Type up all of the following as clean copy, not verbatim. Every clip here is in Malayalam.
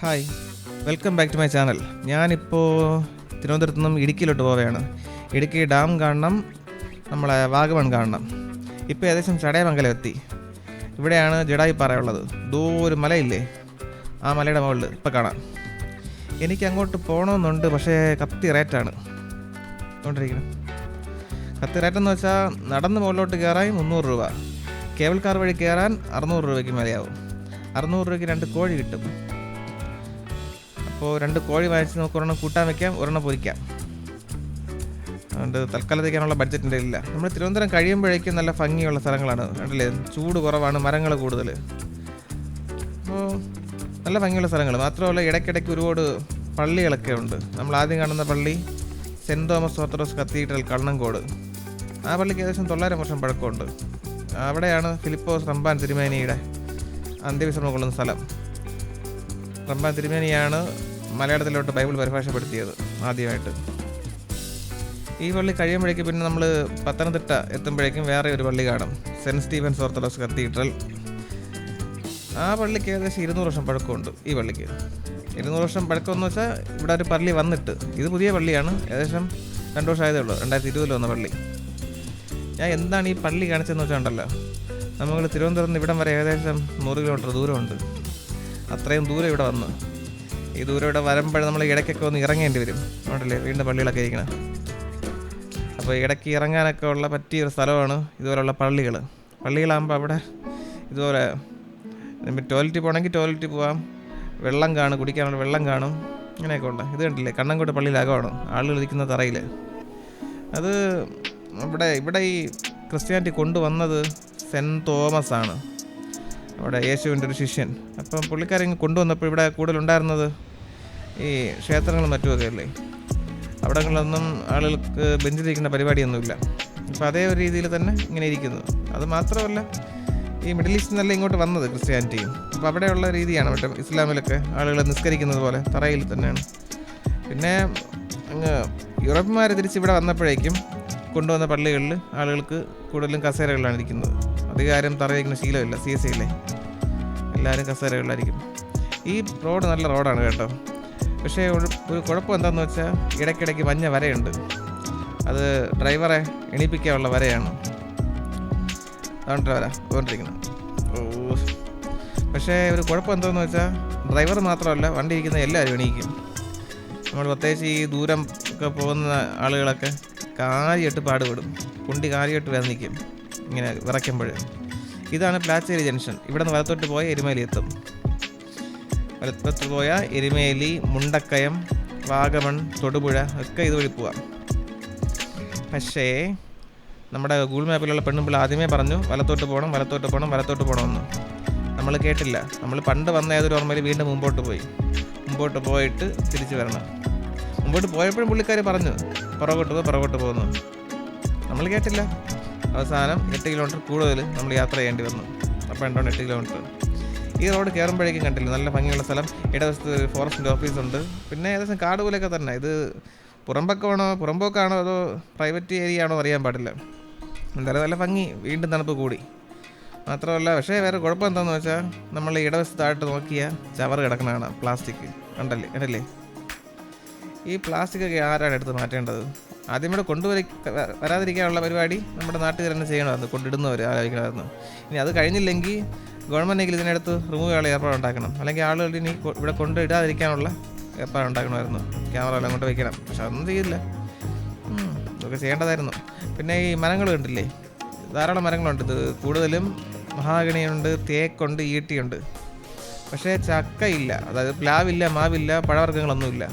Hi, welcome back to my channel. ഞാനിപ്പോൾ തിരുവനന്തപുരത്ത് നിന്നും ഇടുക്കിയിലോട്ട് പോവുകയാണ്. ഇടുക്കി ഡാം കാണണം, നമ്മളെ വാഗമൺ കാണണം. ഇപ്പോൾ ഏകദേശം ചടയമംഗലം എത്തി. ഇവിടെയാണ് ജഡായിപ്പാറ ഉള്ളത്. ഒരു മലയില്ലേ, ആ മലയുടെ മുകളിൽ ഇപ്പോൾ കാണാം. എനിക്ക് അങ്ങോട്ട് പോകണമെന്നുണ്ട്, പക്ഷേ കത്തി റേറ്റാണ് കൊണ്ടിരിക്കുന്നത്. കത്തി റേറ്റെന്ന് വെച്ചാൽ നടന്ന് മുകളിലോട്ട് കയറാൻ 300 രൂപ, കേബിൾ കാർ വഴി കയറാൻ 600 രൂപയ്ക്ക് മേലെയാവും. 600 രൂപയ്ക്ക് 2 കോഴി കിട്ടും. അപ്പോൾ 2 കോഴി വാങ്ങിച്ച് നമുക്ക് ഒരെണ്ണം കൂട്ടാൻ വയ്ക്കാം, ഒരെണ്ണം പൊരിക്കാം. അതുകൊണ്ട് തൽക്കാലത്തേക്കാനുള്ള ബഡ്ജറ്റിൻ്റെ ഇല്ല. നമ്മൾ തിരുവനന്തപുരം കഴിയുമ്പോഴേക്കും നല്ല ഭംഗിയുള്ള സ്ഥലങ്ങളാണ്, കണ്ടില്ലേ? ചൂട് കുറവാണ്, മരങ്ങൾ കൂടുതൽ. അപ്പോൾ നല്ല ഭംഗിയുള്ള സ്ഥലങ്ങൾ മാത്രമല്ല, ഇടയ്ക്കിടയ്ക്ക് ഒരുപാട് പള്ളികളൊക്കെ ഉണ്ട്. നമ്മൾ ആദ്യം കാണുന്ന പള്ളി saint Thomas orthodox cathedral Kannankode. ആ പള്ളിക്ക് ഏകദേശം 900 വർഷം പഴക്കമുണ്ട്. അവിടെയാണ് ഫിലിപ്പോസ് റമ്പാൻ തിരുമേനിയുടെ അന്ത്യവിശ്രമം കൊള്ളുന്ന സ്ഥലം. റമ്പാൻ തിരുമേനിയാണ് മലയാളത്തിലോട്ട് ബൈബിൾ പരിഭാഷപ്പെടുത്തിയത് ആദ്യമായിട്ട്. ഈ പള്ളി കഴിയുമ്പോഴേക്കും പിന്നെ നമ്മൾ പത്തനംതിട്ട എത്തുമ്പോഴേക്കും വേറെ ഒരു പള്ളി കാണും, സെൻറ്റ് സ്റ്റീഫൻസ് ഓർത്തഡോക്സ് കത്തീഡ്രൽ. ആ പള്ളിക്ക് ഏകദേശം 200 വർഷം പഴക്കമുണ്ട്. ഈ പള്ളിക്ക് 200 വർഷം പഴക്കമെന്ന് വെച്ചാൽ ഇവിടെ ഒരു പള്ളി വന്നിട്ട്, ഇത് പുതിയ പള്ളിയാണ്, ഏകദേശം 2 വർഷം ആയതേ ഉള്ളൂ, 2020 വന്ന പള്ളി. ഞാൻ എന്താണ് ഈ പള്ളി കാണിച്ചതെന്ന് വെച്ചാൽ ഉണ്ടല്ലോ, നമ്മൾ തിരുവനന്തപുരം ഇവിടം വരെ ഏകദേശം 100 കിലോമീറ്റർ ദൂരമുണ്ട്. അത്രയും ദൂരം ഇവിടെ വന്ന്, ഈ ദൂരം ഇവിടെ വരുമ്പോൾ നമ്മൾ ഇടയ്ക്കൊക്കെ ഒന്ന് ഇറങ്ങേണ്ടി വരും. അതുകൊണ്ടല്ലേ വീണ്ടും പള്ളികളൊക്കെ ഇരിക്കണം. അപ്പോൾ ഇടയ്ക്ക് ഇറങ്ങാനൊക്കെ ഉള്ള പറ്റിയൊരു സ്ഥലമാണ് ഇതുപോലെയുള്ള പള്ളികൾ. പള്ളികളാകുമ്പോൾ അവിടെ ഇതുപോലെ ടോയ്ലറ്റിൽ പോകണമെങ്കിൽ ടോയ്ലറ്റിൽ പോകാം, വെള്ളം കാണും, കുടിക്കാനുള്ള വെള്ളം കാണും, ഇങ്ങനെയൊക്കെ ഉണ്ട്. ഇത് കണ്ടില്ലേ, കണ്ണങ്കോട് പള്ളിയിലകമാണ് ആളുകൾ ഇരിക്കുന്ന തറയിൽ. അത് ഇവിടെ ഈ ക്രിസ്ത്യാനിറ്റി കൊണ്ടുവന്നത് സെൻറ്റ് തോമസ് ആണ്, അവിടെ യേശുവിൻ്റെ ഒരു ശിഷ്യൻ. അപ്പം പുള്ളിക്കാരൻ കൊണ്ടുവന്നപ്പോൾ ഇവിടെ കൂടുതലുണ്ടായിരുന്നത് ഈ ക്ഷേത്രങ്ങളും മറ്റുമൊക്കെ അല്ലേ, അവിടങ്ങളിലൊന്നും ആളുകൾക്ക് ബെഞ്ചിലിരിക്കുന്ന പരിപാടിയൊന്നുമില്ല. അപ്പോൾ അതേ ഒരു രീതിയിൽ തന്നെ ഇങ്ങനെ ഇരിക്കുന്നു. അത് മാത്രമല്ല, ഈ മിഡിൽ ഈസ്റ്റിൽ നിന്നല്ല ഇങ്ങോട്ട് വന്നത് ക്രിസ്ത്യാനിറ്റിയും. അപ്പോൾ അവിടെയുള്ള രീതിയാണ് മറ്റേ ഇസ്ലാമിലൊക്കെ ആളുകൾ നിസ്കരിക്കുന്നത് പോലെ തറയിൽ തന്നെയാണ്. പിന്നെ അങ്ങ് യൂറോപ്യന്മാർ തിരിച്ചിവിടെ വന്നപ്പോഴേക്കും കൊണ്ടുവന്ന പള്ളികളിൽ ആളുകൾക്ക് കൂടുതലും കസേരകളിലാണ് ഇരിക്കുന്നത്. അധികാരം തറയിരിക്കുന്ന ശീലമില്ല, CSI ഇല്ലേ, എല്ലാവരും കസേരകളിലായിരിക്കും. ഈ റോഡ് നല്ല റോഡാണ് കേട്ടോ. പക്ഷേ ഒരു കുഴപ്പം എന്താണെന്ന് വെച്ചാൽ ഇടയ്ക്കിടയ്ക്ക് മഞ്ഞ വരയുണ്ട്. അത് ഡ്രൈവറെ എണീപ്പിക്കാനുള്ള വരയാണ്. അതാണ് വര അതുകൊണ്ടിരിക്കുന്നത്. പക്ഷേ ഒരു കുഴപ്പം എന്താണെന്ന് വെച്ചാൽ ഡ്രൈവർ മാത്രമല്ല, വണ്ടി ഇരിക്കുന്ന എല്ലാവരും എണീക്കും. നമ്മൾ പ്രത്യേകിച്ച് ഈ ദൂരം ഒക്കെ പോകുന്ന ആളുകളൊക്കെ കാര്യമായിട്ട് പാടുപെടും, കുണ്ടി കാര്യമായിട്ട് വേദനിക്കും ഇങ്ങനെ വിറയ്ക്കുമ്പോൾ. ഇതാണ് പ്ലാച്ചേരി ജംഗ്ഷൻ. ഇവിടെ നിന്ന് വലത്തോട്ട് പോയ എരുമേലി എത്തും. വലത്തോട്ട് പോയ എരുമേലി, മുണ്ടക്കയം, വാഗമൺ, തൊടുപുഴ ഒക്കെ ഇതുവഴി പോവാം. പക്ഷേ നമ്മുടെ ഗൂഗിൾ മാപ്പിലുള്ള പെണ്ണുമ്പിള്ള ആദ്യമേ പറഞ്ഞു വലത്തോട്ട് പോകണമെന്ന്. നമ്മൾ കേട്ടില്ല. നമ്മൾ പണ്ട് വന്ന ഏതൊരു ഓർമ്മയിൽ വീണ്ടും മുമ്പോട്ട് പോയിട്ട് തിരിച്ചു വരണം. മുമ്പോട്ട് പോയപ്പോഴും പുള്ളിക്കാർ പറഞ്ഞു പുറകോട്ട് പോകുന്നു. നമ്മൾ കേട്ടില്ല. അവസാനം 8 കിലോമീറ്റർ കൂടുതൽ നമ്മൾ യാത്ര ചെയ്യേണ്ടി വന്നു. അപ്പോൾ എന്താണ് 8 കിലോമീറ്റർ. ഈ റോഡ് കയറുമ്പോഴേക്കും കണ്ടില്ല, നല്ല ഭംഗിയുള്ള സ്ഥലം. ഇടവശത്ത് ഫോറസ്റ്റിൻ്റെ ഓഫീസുണ്ട്. പിന്നെ ഏകദേശം കാട് പോലെയൊക്കെ തന്നെ. ഇത് പുറമ്പോക്കാണോ അതോ പ്രൈവറ്റ് ഏരിയ ആണോ അറിയാൻ പാടില്ല. എന്തായാലും നല്ല ഭംഗി, വീണ്ടും തണുപ്പ് കൂടി. മാത്രമല്ല, പക്ഷേ വേറെ കുഴപ്പം എന്താണെന്ന് വെച്ചാൽ നമ്മൾ ഇടവശത്തായിട്ട് നോക്കിയാൽ ചവറ് കിടക്കണതാണ് പ്ലാസ്റ്റിക്. കണ്ടല്ലേ ഈ പ്ലാസ്റ്റിക്കൊക്കെ ആരാണ് എടുത്ത് മാറ്റേണ്ടത്? ആദ്യം ഇവിടെ വരാതിരിക്കാനുള്ള പരിപാടി നമ്മുടെ നാട്ടുകാർ തന്നെ ചെയ്യണമായിരുന്നു, കൊണ്ടിടുന്നവർ ആലോചിക്കണമായിരുന്നു. ഇനി അത് കഴിഞ്ഞില്ലെങ്കിൽ ഗവൺമെൻറ്റെങ്കിലും ഇതിനടുത്ത് റിമൂവ് ചെയ്യാനുള്ള ഏർപ്പാടുണ്ടാക്കണം. അല്ലെങ്കിൽ ആളുകൾ ഇനി ഇവിടെ കൊണ്ടിടാതിരിക്കാനുള്ള ഏർപ്പാടുണ്ടാക്കണമായിരുന്നു. ക്യാമറ എല്ലാം കൊണ്ട് വയ്ക്കണം. പക്ഷെ അതൊന്നും ചെയ്യില്ല. ഇതൊക്കെ ചെയ്യേണ്ടതായിരുന്നു. പിന്നെ ഈ മരങ്ങൾ കണ്ടില്ലേ, ധാരാളം മരങ്ങളുണ്ട്. ഇത് കൂടുതലും മഹാഗണിയുണ്ട്, തേക്കുണ്ട്, ഈട്ടിയുണ്ട്. പക്ഷേ ചക്കയില്ല, അതായത് പ്ലാവില്ല, മാവില്ല, പഴവർഗ്ഗങ്ങളൊന്നുമില്ല.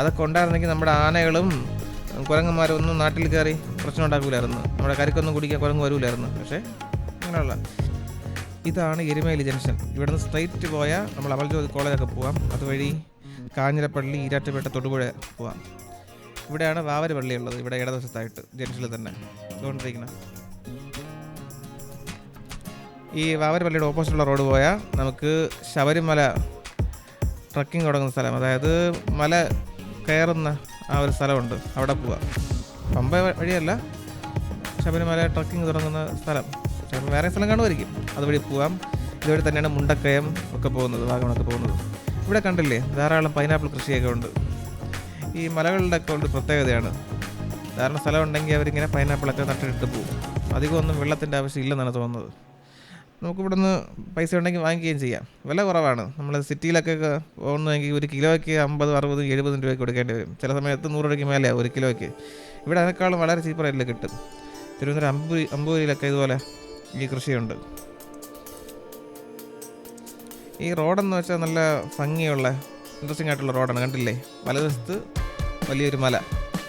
അതൊക്കെ ഉണ്ടായിരുന്നെങ്കിൽ നമ്മുടെ ആനകളും കുരങ്ങന്മാരും ഒന്നും നാട്ടിൽ കയറി പ്രശ്നം ഉണ്ടാക്കില്ലായിരുന്നു. നമ്മുടെ കരിക്കൊന്നും കുടിക്കാൻ കുരങ്ങ് വരില്ലായിരുന്നു. പക്ഷേ അങ്ങനെയുള്ള ഇതാണ് എരുമേലി ജംഗ്ഷൻ. ഇവിടെ നിന്ന് സ്ട്രൈറ്റ് പോയാൽ നമ്മൾ അമൽജ്യോതി കോളേജൊക്കെ പോവാം. അതുവഴി കാഞ്ഞിരപ്പള്ളി, ഈരാറ്റുപേട്ട, തൊടുപുഴ പോവാം. ഇവിടെയാണ് വാവര് പള്ളി ഉള്ളത്, ഇവിടെ ഇടതുവശത്തായിട്ട് ജംഗ്ഷനിൽ തന്നെ അതുകൊണ്ടിരിക്കുന്നത്. ഈ വാവര് പള്ളിയുടെ ഓപ്പോസിറ്റുള്ള റോഡ് പോയാൽ നമുക്ക് ശബരിമല ട്രക്കിംഗ് തുടങ്ങുന്ന സ്ഥലം, അതായത് മല കയറുന്ന ആ ഒരു സ്ഥലമുണ്ട്, അവിടെ പോവാം. പമ്പ വഴിയല്ല, ശബരിമല ട്രക്കിംഗ് തുടങ്ങുന്ന സ്ഥലം. വേറെ സ്ഥലം കാണുമായിരിക്കും, അതുവഴി പോവാം. ഇതുവഴി തന്നെയാണ് മുണ്ടക്കയം ഒക്കെ പോകുന്നത്, വാഗമണൊക്കെ പോകുന്നത്. ഇവിടെ കണ്ടില്ലേ ധാരാളം പൈനാപ്പിൾ കൃഷിയൊക്കെ ഉണ്ട്. ഈ മലകളുടെ ഒക്കെ ഒരു പ്രത്യേകതയാണ്. ധാരാളം സ്ഥലം ഉണ്ടെങ്കിൽ അവരിങ്ങനെ പൈനാപ്പിളൊക്കെ നട്ടിട്ട് പോകും. അധികമൊന്നും വെള്ളത്തിൻ്റെ ആവശ്യം ഇല്ലെന്നാണ് തോന്നുന്നത്. നമുക്കിവിടെ നിന്ന് പൈസ ഉണ്ടെങ്കിൽ വാങ്ങിക്കുകയും ചെയ്യാം. വില കുറവാണ്. നമ്മൾ സിറ്റിയിലൊക്കെ പോകുന്നതെങ്കിൽ ഒരു കിലോയ്ക്ക് 50, 60, 70 രൂപയ്ക്ക് കൊടുക്കേണ്ടി വരും. ചില സമയത്ത് 100 രൂപയ്ക്ക് മേലെയാണ് ഒരു കിലോയ്ക്ക്. ഇവിടെ അതിനേക്കാളും വളരെ ചീപ്പ് റേറ്റിൽ കിട്ടും. തിരുവനന്തപുരം അമ്പൂരിയിലൊക്കെ ഇതുപോലെ ഈ കൃഷിയുണ്ട്. ഈ റോഡെന്ന് വെച്ചാൽ നല്ല ഭംഗിയുള്ള ഇൻട്രസ്റ്റിംഗ് ആയിട്ടുള്ള റോഡാണ്. കണ്ടില്ലേ, വലതുവശത്ത് വലിയൊരു മല,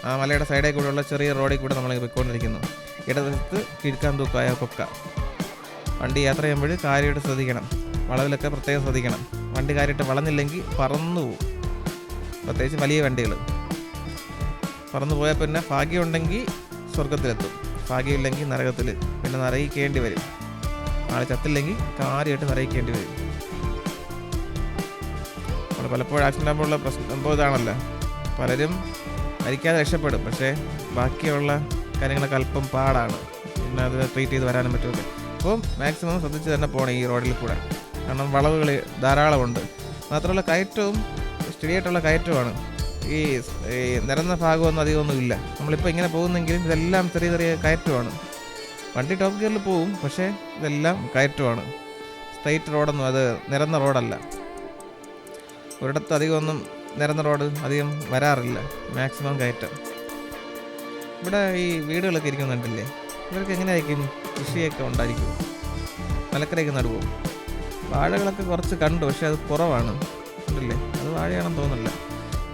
ആ മലയുടെ സൈഡിൽ കൂടെയുള്ള ചെറിയ റോഡിൽ കൂടെ നമ്മൾ പോയിക്കൊണ്ടിരിക്കുന്നു. ഇടതുവശത്ത് കിഴക്കാൻ തൂക്കായ കൊക്ക. വണ്ടി യാത്ര ചെയ്യുമ്പോൾ കാര്യമായിട്ട് ശ്രദ്ധിക്കണം. വളവിലൊക്കെ പ്രത്യേകം ശ്രദ്ധിക്കണം. വണ്ടി കാര്യമായിട്ട് വളഞ്ഞില്ലെങ്കിൽ പറന്നു പോകും. പ്രത്യേകിച്ച് വലിയ വണ്ടികൾ പറന്നു പോയാൽ പിന്നെ ഭാഗ്യമുണ്ടെങ്കിൽ സ്വർഗത്തിലെത്തും, ഭാഗ്യമില്ലെങ്കിൽ നരകത്തിൽ പിന്നെ നരകിക്കേണ്ടി വരും. ആളെ ചത്തില്ലെങ്കിൽ കാര്യമായിട്ട് നരകിക്കേണ്ടി വരും. നമ്മൾ പലപ്പോഴും ആക്സിഡൻ്റ് ആകുമ്പോഴുള്ള സംഭവം ഇതാണല്ലോ, പലരും മരിക്കാതെ രക്ഷപ്പെടും, പക്ഷേ ബാക്കിയുള്ള കാര്യങ്ങളൊക്കെ അല്പം പാടാണ്. പിന്നെ അത് ട്രീറ്റ് ചെയ്ത് വരാനും പറ്റുമല്ലോ. അപ്പോൾ മാക്സിമം ശ്രദ്ധിച്ച് തന്നെ പോകണം ഈ റോഡിൽ കൂടെ, കാരണം വളവുകൾ ധാരാളമുണ്ട്. മാത്രമല്ല കയറ്റവും സ്റ്റഡിയായിട്ടുള്ള കയറ്റമാണ്. ഈ നിരന്ന ഭാഗമൊന്നും അധികമൊന്നും ഇല്ല. നമ്മളിപ്പോൾ ഇങ്ങനെ പോകുന്നെങ്കിലും ഇതെല്ലാം ചെറിയ ചെറിയ കയറ്റമാണ്. വണ്ടി ടോപ്പ് ഗിയറിൽ പോവും, പക്ഷേ ഇതെല്ലാം കയറ്റമാണ്. സ്ട്രൈറ്റ് റോഡൊന്നും, അത് നിരന്ന റോഡല്ല. ഒരിടത്ത് അധികമൊന്നും നിരന്ന റോഡ് അധികം വരാറില്ല, മാക്സിമം കയറ്റം. ഇവിടെ ഈ വീടുകളൊക്കെ ഇരിക്കുന്നുണ്ടല്ലേ, ഇവർക്ക് എങ്ങനെയായിരിക്കും കൃഷിയൊക്കെ ഉണ്ടായിരിക്കും? മലക്കരയൊക്കെ നടുവോ? വാഴകളൊക്കെ കുറച്ച് കണ്ടു, പക്ഷേ അത് കുറവാണ്. കണ്ടില്ലേ, അത് വാഴയാണെന്ന് തോന്നുന്നില്ല.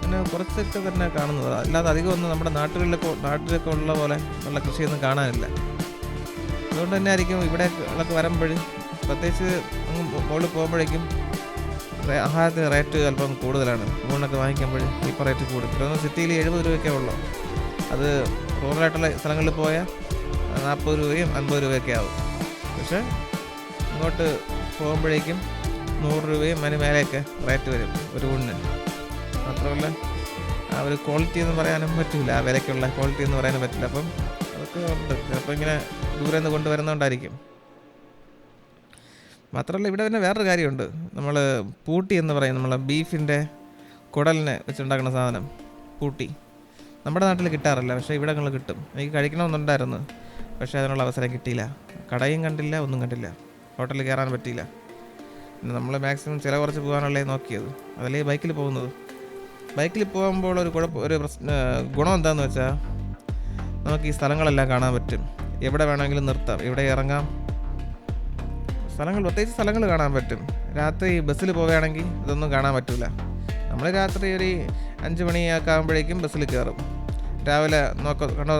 പിന്നെ കുറച്ചൊക്കെ തന്നെ കാണുന്നത്, അല്ലാതെ അധികമൊന്നും നമ്മുടെ നാട്ടിലൊക്കെ ഉള്ള പോലെ ഉള്ള കൃഷിയൊന്നും കാണാനില്ല. അതുകൊണ്ട് തന്നെ ആയിരിക്കും ഇവിടെയൊക്കെ വരുമ്പോൾ, പ്രത്യേകിച്ച് അങ്ങ് മുകളിൽ പോകുമ്പോഴേക്കും ആഹാരത്തിന് റേറ്റ് അല്പം കൂടുതലാണ്. ഊണൊക്കെ വാങ്ങിക്കുമ്പോൾ ഇപ്പോൾ റേറ്റ് കൂടും. ഇപ്പോൾ സിറ്റിയിൽ 70 രൂപയൊക്കെ ഉള്ളൂ. അത് റൂറലായിട്ടുള്ള സ്ഥലങ്ങളിൽ പോയാൽ 40 രൂപയും 50 രൂപയൊക്കെ ആവും. പക്ഷേ ഇങ്ങോട്ട് പോകുമ്പോഴേക്കും 100 രൂപയും അതിന് മേലെയൊക്കെ റേറ്റ് വരും ഒരു ഊണിന്. മാത്രമല്ല ആ ഒരു ക്വാളിറ്റി എന്ന് പറയാനും പറ്റില്ല, ആ വിലയ്ക്കുള്ള ക്വാളിറ്റി എന്ന് പറയാനും പറ്റില്ല. അപ്പം അതൊക്കെ ഉണ്ട്. ചിലപ്പോൾ ഇങ്ങനെ ദൂരെ നിന്ന് കൊണ്ടുവരുന്നതുകൊണ്ടായിരിക്കും. മാത്രമല്ല ഇവിടെ പിന്നെ വേറൊരു കാര്യമുണ്ട്. നമ്മൾ പൂട്ടി എന്ന് പറയും, നമ്മളെ ബീഫിൻ്റെ കുടലിനെ വെച്ചുണ്ടാക്കുന്ന സാധനം പൂട്ടി. നമ്മുടെ നാട്ടിൽ കിട്ടാറില്ല, പക്ഷേ ഇവിടെ ഞങ്ങൾ കിട്ടും. എനിക്ക് കഴിക്കണമെന്നുണ്ടായിരുന്നു, പക്ഷേ അതിനുള്ള അവസരം കിട്ടിയില്ല. കടയും കണ്ടില്ല, ഒന്നും കണ്ടില്ല, ഹോട്ടലിൽ കയറാൻ പറ്റിയില്ല. പിന്നെ നമ്മൾ മാക്സിമം ചില കുറച്ച് പോകാനുള്ളേ നോക്കിയത്, അതല്ലേ ബൈക്കിൽ പോകുന്നത്. ബൈക്കിൽ പോകുമ്പോൾ ഒരു ഗുണം എന്താണെന്ന് വെച്ചാൽ നമുക്ക് ഈ സ്ഥലങ്ങളെല്ലാം കാണാൻ പറ്റും. എവിടെ വേണമെങ്കിലും നിർത്താം, എവിടെ ഇറങ്ങാം, പ്രത്യേകിച്ച് സ്ഥലങ്ങൾ കാണാൻ പറ്റും. രാത്രി ബസ്സിൽ പോവുകയാണെങ്കിൽ ഇതൊന്നും കാണാൻ പറ്റില്ല. നമ്മൾ രാത്രി ഒരു 5 മണിയൊക്കെ ആകുമ്പോഴേക്കും ബസ്സിൽ കയറും. രാവിലെ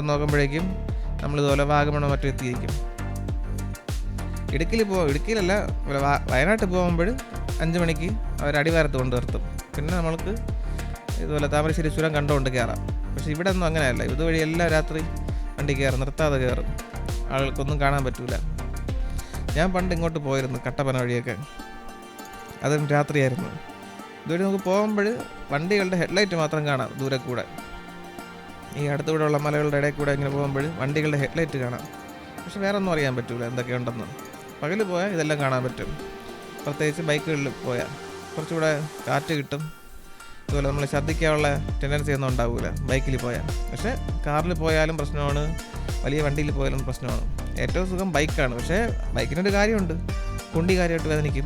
നോക്കുമ്പോഴേക്കും നമ്മളിതുപോലെ വാഗമണോ മറ്റും എത്തിയിരിക്കും. ഇടുക്കിയിലല്ല, വയനാട്ടിൽ പോകുമ്പോൾ 5 മണിക്ക് അവർ അടിവാരത്ത് കൊണ്ട് നിർത്തും. പിന്നെ നമ്മൾക്ക് ഇതുപോലെ താമരശ്ശേരി ചുരം കണ്ടുകൊണ്ട് കയറാം. പക്ഷേ ഇവിടെ ഒന്നും അങ്ങനെയല്ല. ഇതുവഴി എല്ലാം രാത്രി വണ്ടി കയറും, നിർത്താതെ കയറും. ആളുകൾക്കൊന്നും കാണാൻ പറ്റില്ല. ഞാൻ പണ്ട് ഇങ്ങോട്ട് പോയിരുന്നു, കട്ടപ്പന വഴിയൊക്കെ, അതും രാത്രിയായിരുന്നു. ഇതുവഴി നമുക്ക് പോകുമ്പോൾ വണ്ടികളുടെ ഹെഡ്ലൈറ്റ് മാത്രം കാണാം ദൂരെ കൂടെ. ഈ അടുത്തുകൂടെയുള്ള മലകളുടെ ഇടയിൽ കൂടെ ഇങ്ങനെ പോകുമ്പോൾ വണ്ടികളുടെ ഹെഡ്ലൈറ്റ് കാണാം. പക്ഷെ വേറെ ഒന്നും അറിയാൻ പറ്റില്ല എന്തൊക്കെയുണ്ടെന്ന്. പകൽ പോയാൽ ഇതെല്ലാം കാണാൻ പറ്റും. പ്രത്യേകിച്ച് ബൈക്കുകളിൽ പോയാൽ കുറച്ചുകൂടെ കാറ്റ് കിട്ടും. അതുപോലെ നമ്മൾ ഛർദ്ദിക്കാനുള്ള ടെൻഡൻസി ഒന്നും ഉണ്ടാവില്ല ബൈക്കിൽ പോയാൽ. പക്ഷേ കാറിൽ പോയാലും പ്രശ്നമാണ്, വലിയ വണ്ടിയിൽ പോയാലും പ്രശ്നമാണ്. ഏറ്റവും സുഖം ബൈക്കാണ്. പക്ഷേ ബൈക്കിനൊരു കാര്യമുണ്ട്, കുണ്ടി കാര്യമായിട്ട് വേദനിക്കും.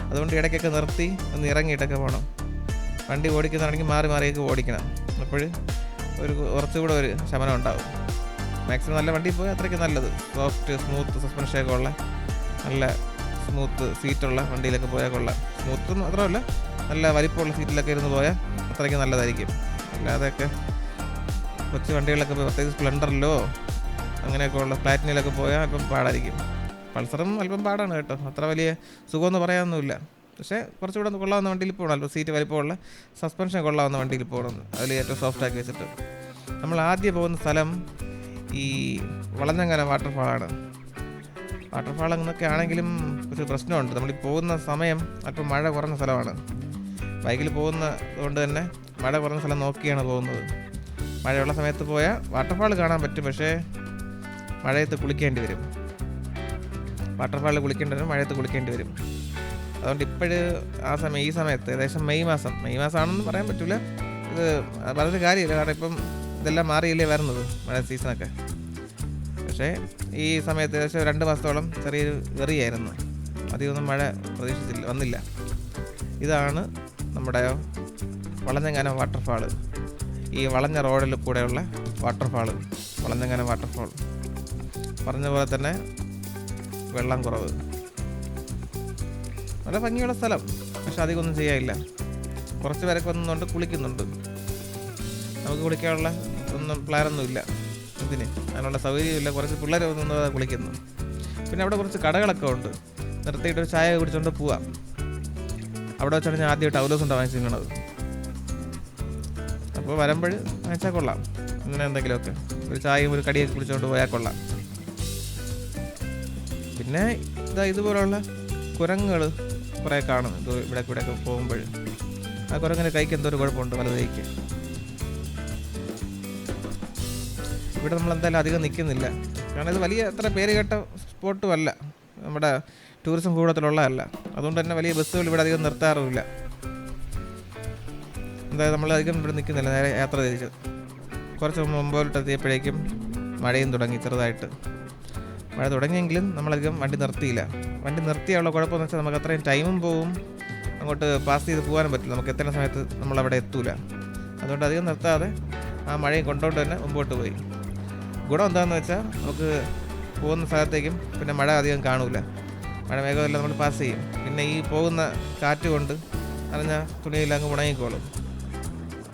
അതുകൊണ്ട് ഇടയ്ക്കൊക്കെ നിർത്തി ഒന്ന് ഇറങ്ങിയിട്ടൊക്കെ പോകണം. വണ്ടി ഓടിക്കുന്നതാണെങ്കിൽ മാറിയൊക്കെ ഓടിക്കണം. അപ്പോൾ കുറച്ചുകൂടെ ഒരു ശമനം ഉണ്ടാവും. മാക്സിമം നല്ല വണ്ടി പോയാൽ അത്രയ്ക്ക് നല്ലത്. സോഫ്റ്റ് സ്മൂത്ത് സസ്പെൻഷനൊക്കെ ഉള്ള നല്ല സ്മൂത്ത് സീറ്റുള്ള വണ്ടിയിലൊക്കെ പോയാൽ കൊള്ളാം. സ്മൂത്ത് മാത്രമല്ല, നല്ല വലിപ്പമുള്ള സീറ്റിലൊക്കെ ഇരുന്ന് പോയാൽ അത്രയ്ക്ക് നല്ലതായിരിക്കും. അല്ലാതെയൊക്കെ കൊച്ചു വണ്ടികളൊക്കെ പ്രത്യേകിച്ച് സ്പ്ലെൻഡറിലോ അങ്ങനെയൊക്കെ ഉള്ള പ്ലാറ്റിനിലൊക്കെ പോയാൽ അല്പം പാടായിരിക്കും. പൾസറും അല്പം പാടാണ് കേട്ടോ, അത്ര വലിയ സുഖമൊന്നും പറയാനൊന്നുമില്ല. പക്ഷേ കുറച്ചുകൂടെ കൊള്ളാവുന്ന വണ്ടിയിൽ പോകണം. അല്പം സീറ്റ് വലിപ്പമുള്ള സസ്പെൻഷൻ കൊള്ളാവുന്ന വണ്ടിയിൽ പോകണം, അതിൽ ഏറ്റവും സോഫ്റ്റാക്കി വെച്ചിട്ട്. നമ്മൾ ആദ്യം പോകുന്ന സ്ഥലം ഈ വളഞ്ഞങ്കര വാട്ടർഫാളാണ്. വാട്ടർഫാൾ എന്നൊക്കെ ആണെങ്കിലും ഒരു പ്രശ്നമുണ്ട്. നമ്മൾ പോകുന്ന സമയം അല്പം മഴ കുറഞ്ഞ സ്ഥലമാണ്. ബൈക്കിൽ പോകുന്നത് കൊണ്ട് തന്നെ മഴ കുറഞ്ഞ സ്ഥലം നോക്കിയാണ് പോകുന്നത്. മഴയുള്ള സമയത്ത് പോയാൽ വാട്ടർഫാൾ കാണാൻ പറ്റും, പക്ഷേ മഴയത്ത് കുളിക്കേണ്ടി വരും. വാട്ടർഫാളിൽ കുളിക്കേണ്ടി വരും, മഴയത്ത് കുളിക്കേണ്ടി വരും. അതുകൊണ്ട് ഈ സമയത്ത് ഏകദേശം മെയ് മാസമാണെന്ന് പറയാൻ പറ്റില്ല. ഇത് പറഞ്ഞൊരു കാര്യമില്ല, കാരണം ഇപ്പം ഇതെല്ലാം മാറിയില്ലേ വരുന്നത് മഴ സീസണൊക്കെ. പക്ഷേ ഈ സമയത്ത് ഏകദേശം 2 മാസത്തോളം ചെറിയൊരു വെറിയായിരുന്നു. അധികമൊന്നും മഴ വന്നില്ല. ഇതാണ് നമ്മുടെ വളഞ്ഞങ്ങാനം വാട്ടർഫാള്. ഈ വളഞ്ഞ റോഡിൽ കൂടെയുള്ള വാട്ടർഫാള്, വളഞ്ഞങ്ങാനം വാട്ടർഫാൾ. പറഞ്ഞ പോലെ തന്നെ വെള്ളം കുറവ്, നല്ല ഭംഗിയുള്ള സ്ഥലം. പക്ഷെ അധികമൊന്നും ചെയ്യാനില്ല. കുറച്ച് പേരൊക്കെ വന്നുകൊണ്ട് കുളിക്കുന്നുണ്ട്. നമുക്ക് കുളിക്കാനുള്ള പ്ലാനൊന്നും ഇല്ല. അതിനുള്ള സൗകര്യമില്ല. കുറച്ച് പിള്ളേർ വന്നു കുളിക്കുന്നു. പിന്നെ അവിടെ കുറച്ച് കടകളൊക്കെ ഉണ്ട്. നിർത്തിയിട്ട് ഒരു ചായ കുടിച്ചുകൊണ്ട് പോവാം. അവിടെ വെച്ചാണ് ഞാൻ ആദ്യമായിട്ട് അവലോസുണ്ട് വാങ്ങിച്ചിരിക്കുന്നത്. അപ്പോൾ വരുമ്പോൾ വാങ്ങിച്ചാൽ കൊള്ളാം. ഇങ്ങനെ എന്തെങ്കിലുമൊക്കെ ഒരു ചായയും ഒരു കടിയൊക്കെ കുടിച്ചുകൊണ്ട് പോയാൽ കൊള്ളാം. പിന്നെ ഇതുപോലുള്ള കുരങ്ങുകൾ കുറേ കാണും ഇവിടെയൊക്കെ പോകുമ്പോൾ. ആ കുരങ്ങിന് കൈക്ക് എന്തോ ഒരു കുഴപ്പമുണ്ട്, വലത് കൈക്ക്. ഇവിടെ നമ്മളെന്തായാലും അധികം നിൽക്കുന്നില്ല, കാരണം ഇത് വലിയ അത്ര പേര് കേട്ട സ്പോട്ടും അല്ല, നമ്മുടെ ടൂറിസം കൂടത്തിലുള്ളതല്ല. അതുകൊണ്ട് തന്നെ വലിയ ബസ്സുകൾ ഇവിടെ അധികം നിർത്താറുമില്ല. എന്തായാലും നമ്മളധികം ഇവിടെ നിൽക്കുന്നില്ല, നേരെ യാത്ര തിരിച്ചു. കുറച്ച് മുമ്പോട്ട് എത്തിയപ്പോഴേക്കും മഴയും തുടങ്ങി ചെറുതായിട്ട്. മഴ തുടങ്ങിയെങ്കിലും നമ്മളധികം വണ്ടി നിർത്തിയില്ല. വണ്ടി നിർത്തിയുള്ള കുഴപ്പമെന്ന് വെച്ചാൽ നമുക്ക് അത്രയും ടൈമും പോവും, അങ്ങോട്ട് പാസ് ചെയ്ത് പോകാനും പറ്റില്ല. നമുക്ക് എത്തുന്ന സമയത്ത് നമ്മളവിടെ എത്തൂല. അതുകൊണ്ട് അധികം നിർത്താതെ ആ മഴയും കൊണ്ടുകൊണ്ട് തന്നെ മുമ്പോട്ട് പോയി. ഗുണം എന്താണെന്ന് വെച്ചാൽ നമുക്ക് പോകുന്ന സ്ഥലത്തേക്കും പിന്നെ മഴ അധികം കാണൂല. മഴ വേഗമെല്ലാം നമ്മൾ പാസ് ചെയ്യും. പിന്നെ ഈ പോകുന്ന കാറ്റ് കൊണ്ട് നനഞ്ഞ തുണിയിൽ അങ്ങ് ഉണങ്ങിക്കോളും.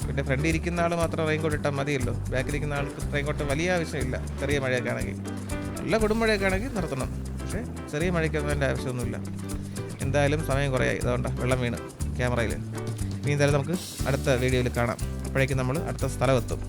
പിന്നെ ഫ്രണ്ടിൽ ഇരിക്കുന്ന ആൾ മാത്രം റെയിൻകോട്ട് ഇട്ടാൽ മതിയല്ലോ. ബാക്കിലിരിക്കുന്ന ആൾക്ക് റെയിൻകോട്ട് വലിയ ആവശ്യമില്ല. ചെറിയ മഴയൊക്കെ ആണെങ്കിൽ, നല്ല കൊടുമഴയൊക്കെ ആണെങ്കിൽ നിർത്തണം. പക്ഷേ ചെറിയ മഴയ്ക്കൊന്നും അതിൻ്റെ ആവശ്യമൊന്നുമില്ല. എന്തായാലും സമയം കുറയായി, അതുകൊണ്ട് വെള്ളം വീണ് ക്യാമറയിൽ. ഇനി എന്തായാലും നമുക്ക് അടുത്ത വീഡിയോയിൽ കാണാം. അപ്പോഴേക്കും നമ്മൾ അടുത്ത സ്ഥലമെത്തും.